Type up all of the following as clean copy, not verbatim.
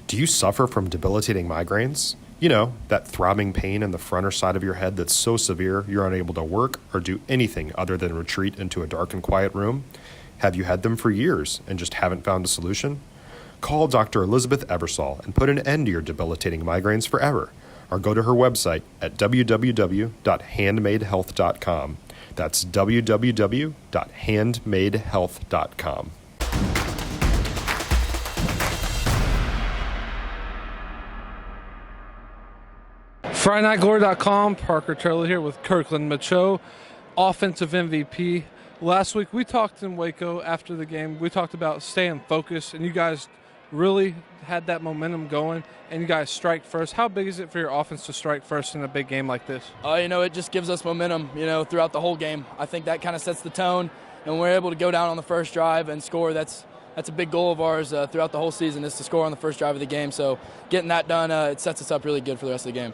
Do you suffer from debilitating migraines? You know, that throbbing pain in the front or side of your head that's so severe you're unable to work or do anything other than retreat into a dark and quiet room? Have you had them for years and just haven't found a solution? Call Dr. Elizabeth Ebersol and put an end to your debilitating migraines forever, or go to her website at www.handmadehealth.com. That's www.handmadehealth.com. FridayNightGlory.com, Parker Turley here with Kirkland, Michaux, offensive MVP. Last week we talked in Waco after the game. We talked about staying focused, and you guys really had that momentum going, and you guys strike first. How big is it for your offense to strike first in a big game like this? It just gives us momentum, throughout the whole game. I think that kind of sets the tone, and when we're able to go down on the first drive and score. That's a big goal of ours throughout the whole season, is to score on the first drive of the game. So getting that done, it sets us up really good for the rest of the game.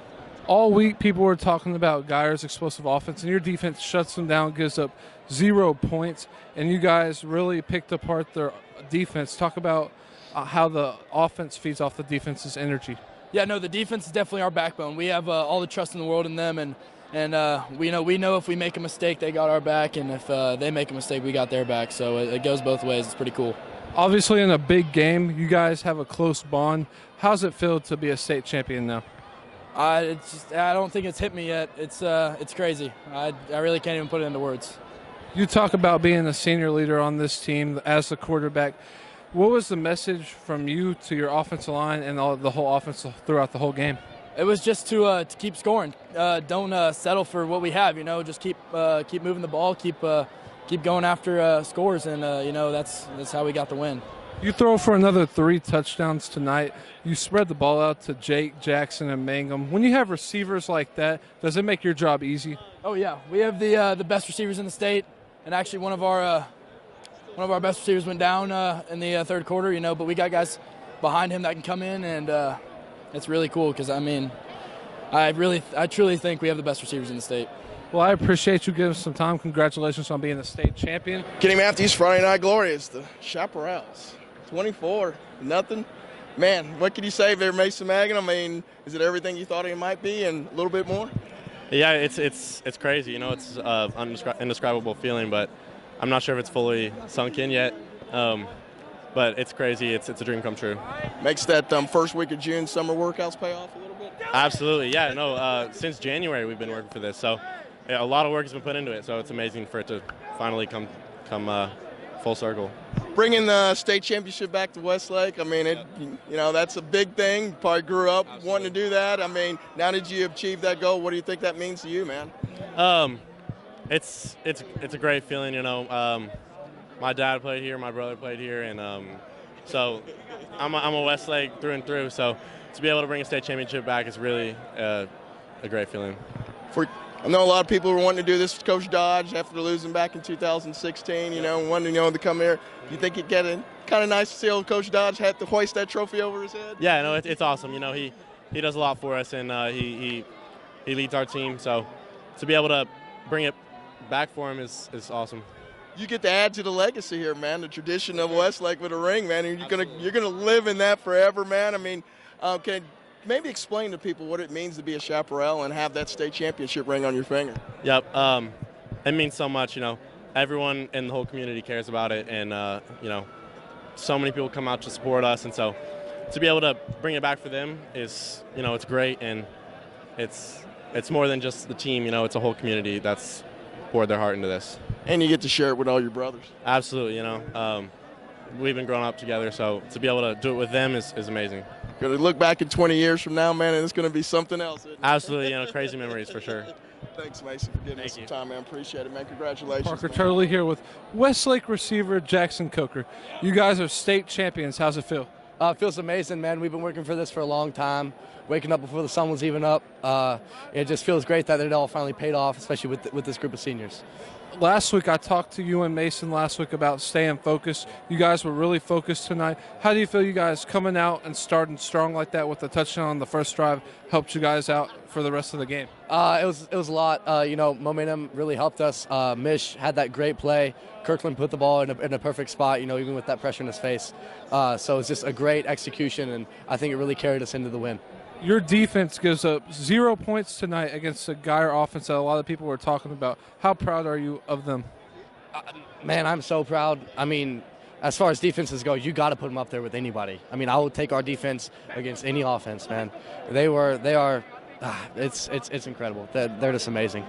All week, people were talking about Geyer's explosive offense, and your defense shuts them down, gives up 0 points, and you guys really picked apart their defense. Talk about how the offense feeds off the defense's energy. Yeah, no, the defense is definitely our backbone. We have all the trust in the world in them, and we know if we make a mistake, they got our back, and if they make a mistake, we got their back. So it goes both ways. It's pretty cool. Obviously, in a big game, you guys have a close bond. How's it feel to be a state champion now? I don't think it's hit me yet. It's crazy. I really can't even put it into words. You talk about being a senior leader on this team as the quarterback. What was the message from you to your offensive line and the whole offense throughout the whole game? It was just to keep scoring. Don't settle for what we have. Just keep moving the ball. Keep going after scores, and that's how we got the win. You throw for another 3 touchdowns tonight. You spread the ball out to Jake, Jackson, and Mangum. When you have receivers like that, does it make your job easy? Oh yeah, we have the best receivers in the state, and actually one of our best receivers went down in the third quarter. But we got guys behind him that can come in, and it's really cool because I truly think we have the best receivers in the state. Well, I appreciate you giving us some time. Congratulations on being the state champion. Kenny Matthews, Friday Night Glory. It's the Chaparrals. 24-0. Man, what can you say there, Mason Magan? Is it everything you thought it might be and a little bit more? Yeah, it's crazy. It's an indescribable feeling, but I'm not sure if it's fully sunk in yet. But it's crazy. It's a dream come true. Makes that first week of June summer workouts pay off a little bit? Absolutely, yeah. No, since January we've been working for this, so yeah, a lot of work has been put into it. So it's amazing for it to finally come full circle. Bringing the state championship back to Westlake, that's a big thing. You probably grew up wanting to do that. Now that you achieved that goal, what do you think that means to you, man? It's a great feeling, My dad played here, my brother played here, and so I'm a Westlake through and through. So to be able to bring a state championship back is really a great feeling. I know a lot of people were wanting to do this with Coach Dodge after losing back in 2016, wanting to come here. Do you think it'd get kind of nice to see old Coach Dodge had to hoist that trophy over his head? Yeah, no, it's awesome. He does a lot for us, and he leads our team. So to be able to bring it back for him is awesome. You get to add to the legacy here, man, the tradition of Westlake with a ring, man, and you're gonna live in that forever, man. Can maybe explain to people what it means to be a chaparral and have that state championship ring on your finger? Yep, it means so much. Everyone in the whole community cares about it, and so many people come out to support us, and so to be able to bring it back for them is, it's great, and it's more than just the team. It's a whole community that's poured their heart into this. And you get to share it with all your brothers. Absolutely, we've been growing up together, so to be able to do it with them is amazing. Going to look back in 20 years from now, man, and it's going to be something else. Absolutely, crazy memories for sure. Thanks, Mason, for giving us some time, man. Appreciate it, man. Congratulations. Parker Turley here with Westlake receiver Jackson Coker. You guys are state champions. How's it feel? It feels amazing, man. We've been working for this for a long time, waking up before the sun was even up. It just feels great that it all finally paid off, especially with this group of seniors. last week I talked to you and Mason last week about staying focused. You guys were really focused tonight. How do you feel you guys coming out and starting strong like that with the touchdown on the first drive helped you guys out for the rest of the game? It was a lot. Momentum really helped us. Misch had that great play. Kirkland put the ball in a perfect spot, even with that pressure in his face. So it's just a great execution, and I think it really carried us into the win. Your defense gives up 0 points tonight against a Geyer offense that a lot of people were talking about. How proud are you of them? Man, I'm so proud. I mean, as far as defenses go, you got to put them up there with anybody. I mean, I will take our defense against any offense, man. They are. It's incredible. They're just amazing.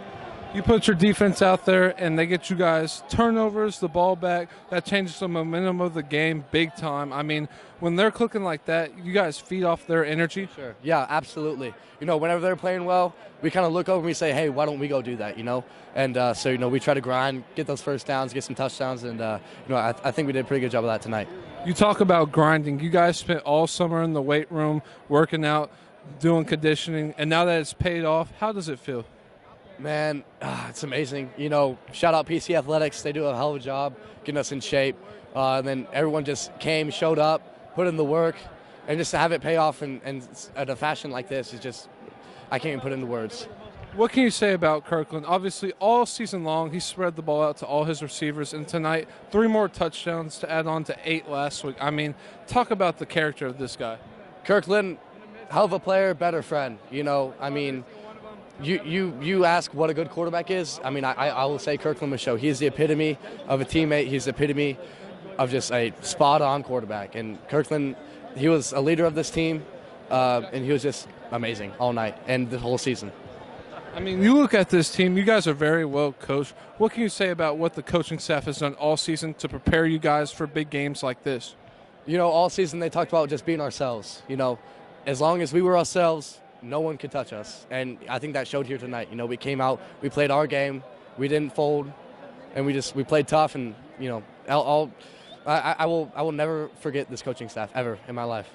You put your defense out there, and they get you guys turnovers, the ball back. That changes the momentum of the game big time. I mean, when they're clicking like that, you guys feed off their energy. Sure. Yeah, absolutely. Whenever they're playing well, we kind of look over and we say, hey, why don't we go do that, And so, we try to grind, get those first downs, get some touchdowns, and, I think we did a pretty good job of that tonight. You talk about grinding. You guys spent all summer in the weight room, working out, doing conditioning, and now that it's paid off, how does it feel? Man, it's amazing. Shout out PC Athletics. They do a hell of a job getting us in shape. And then everyone just came, showed up, put in the work, and just to have it pay off in a fashion like this is just, I can't even put into words. What can you say about Kirkland? Obviously, all season long, he spread the ball out to all his receivers, and tonight, 3 more touchdowns to add on to 8 last week. I mean, talk about the character of this guy. Kirkland, hell of a player, better friend. You ask what a good quarterback is. I mean, I will say Kirkland Michaux. He is the epitome of a teammate. He's the epitome of just a spot-on quarterback. And Kirkland, he was a leader of this team, and he was just amazing all night and the whole season. I mean, you look at this team, you guys are very well coached. What can you say about what the coaching staff has done all season to prepare you guys for big games like this? All season they talked about just being ourselves. As long as we were ourselves, no one could touch us, and I think that showed here tonight. We came out, we played our game, we didn't fold, and we played tough. And I will never forget this coaching staff ever in my life.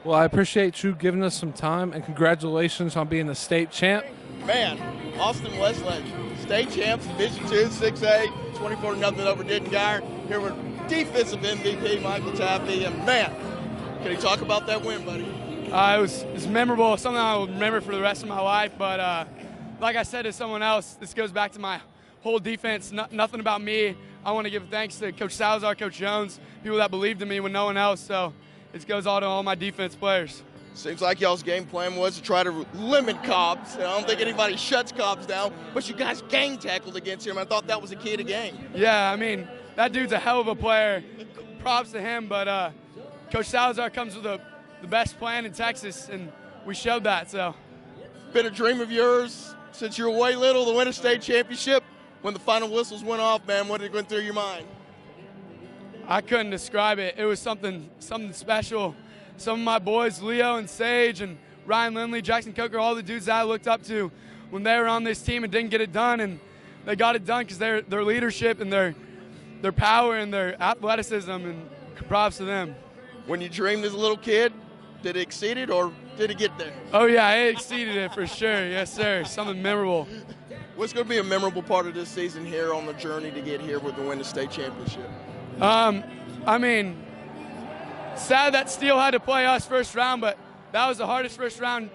Well, I appreciate you giving us some time, and congratulations on being a state champ. Man, Austin Westlake, state champs, Division II, 6A, 24-0 over Denton Geyer. Here with defensive MVP Michael Taaffe, and man, can you talk about that win, buddy? It was memorable, something I will remember for the rest of my life. But like I said to someone else, this goes back to my whole defense. Nothing about me. I want to give thanks to Coach Salazar, Coach Jones, people that believed in me when no one else. So it goes all to all my defense players. Seems like y'all's game plan was to try to limit Cobbs. I don't think anybody shuts Cobbs down, but you guys gang tackled against him. I thought that was the key to the game. Yeah, I mean, that dude's a hell of a player. Props to him, but Coach Salazar comes with the best plan in Texas, and we showed that. So, been a dream of yours since you were way little to win a state championship. When the final whistles went off, man, what did go through your mind? I couldn't describe it. It was something special. Some of my boys, Leo and Sage and Ryan Lindley, Jackson Coker, all the dudes that I looked up to when they were on this team and didn't get it done, and they got it done because their leadership and their power and their athleticism, and props to them. When you dreamed as a little kid, did it exceed it, or did it get there? Oh, yeah, it exceeded it for sure. Yes, sir. Something memorable. What's going to be a memorable part of this season here on the journey to get here with the win the state championship? I mean, sad that Steele had to play us first round, but that was the hardest first round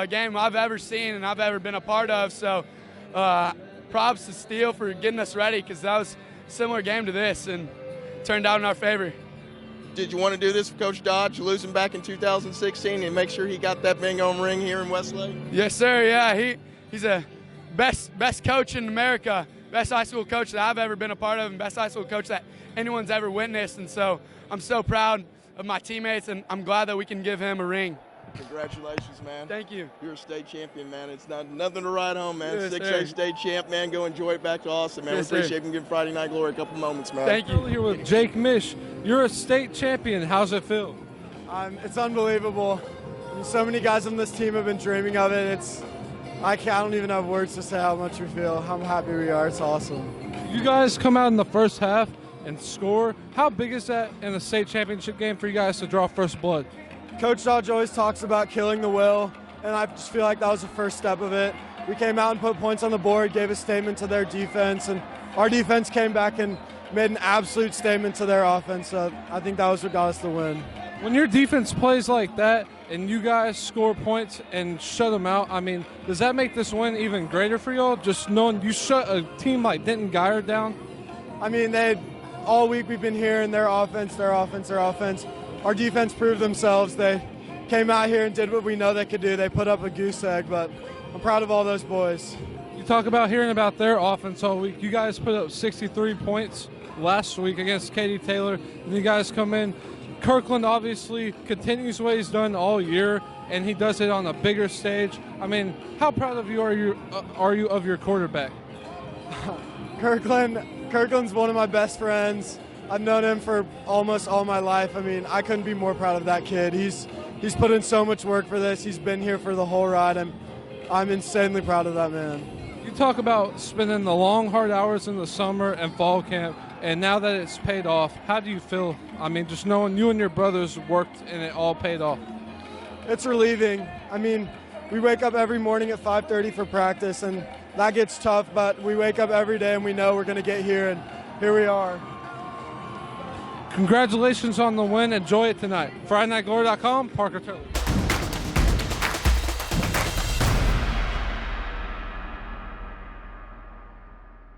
game I've ever seen and I've ever been a part of. So props to Steele for getting us ready, because that was a similar game to this and turned out in our favor. Did you want to do this for Coach Dodge, losing back in 2016, and make sure he got that Mangum ring here in Westlake? Yes, sir. Yeah, he's a best coach in America, best high school coach that I've ever been a part of, and best high school coach that anyone's ever witnessed. And so I'm so proud of my teammates, and I'm glad that we can give him a ring. Congratulations, man. Thank you. You're a state champion, man. It's nothing to write home, man. Yes, 6A state champ, man. Go enjoy it back to Austin, man. Yes, we appreciate sir. him giving Friday Night Glory a couple moments, man. Thank you. Here with Jake Misch. You're a state champion. How's it feel? It's unbelievable. So many guys on this team have been dreaming of it. I don't even have words to say how much we feel, how happy we are. It's awesome. You guys come out in the first half and score. How big is that in a state championship game for you guys to draw first blood? Coach Dodge always talks about killing the will, and I just feel like that was the first step of it. We came out and put points on the board, gave a statement to their defense, and our defense came back and made an absolute statement to their offense. So I think that was what got us the win. When your defense plays like that and you guys score points and shut them out, I mean, does that make this win even greater for y'all? Just knowing you shut a team like Denton Geyer down? I mean, all week we've been hearing their offense, their offense, their offense. Our defense proved themselves. They came out here and did what we know they could do. They put up a goose egg, but I'm proud of all those boys. You talk about hearing about their offense all week. You guys put up 63 points last week against Katy Taylor, and you guys come in. Kirkland obviously continues what he's done all year, and he does it on a bigger stage. I mean, how proud of you are you of your quarterback? Kirkland's one of my best friends. I've known him for almost all my life. I mean, I couldn't be more proud of that kid. He's put in so much work for this. He's been here for the whole ride. I'm insanely proud of that man. You talk about spending the long, hard hours in the summer and fall camp, and now that it's paid off, how do you feel? I mean, just knowing you and your brothers worked and it all paid off. It's relieving. I mean, we wake up every morning at 5:30 for practice, and that gets tough, but we wake up every day and we know we're going to get here, and here we are. Congratulations on the win. Enjoy it tonight. FridayNightGlory.com, Parker Turley.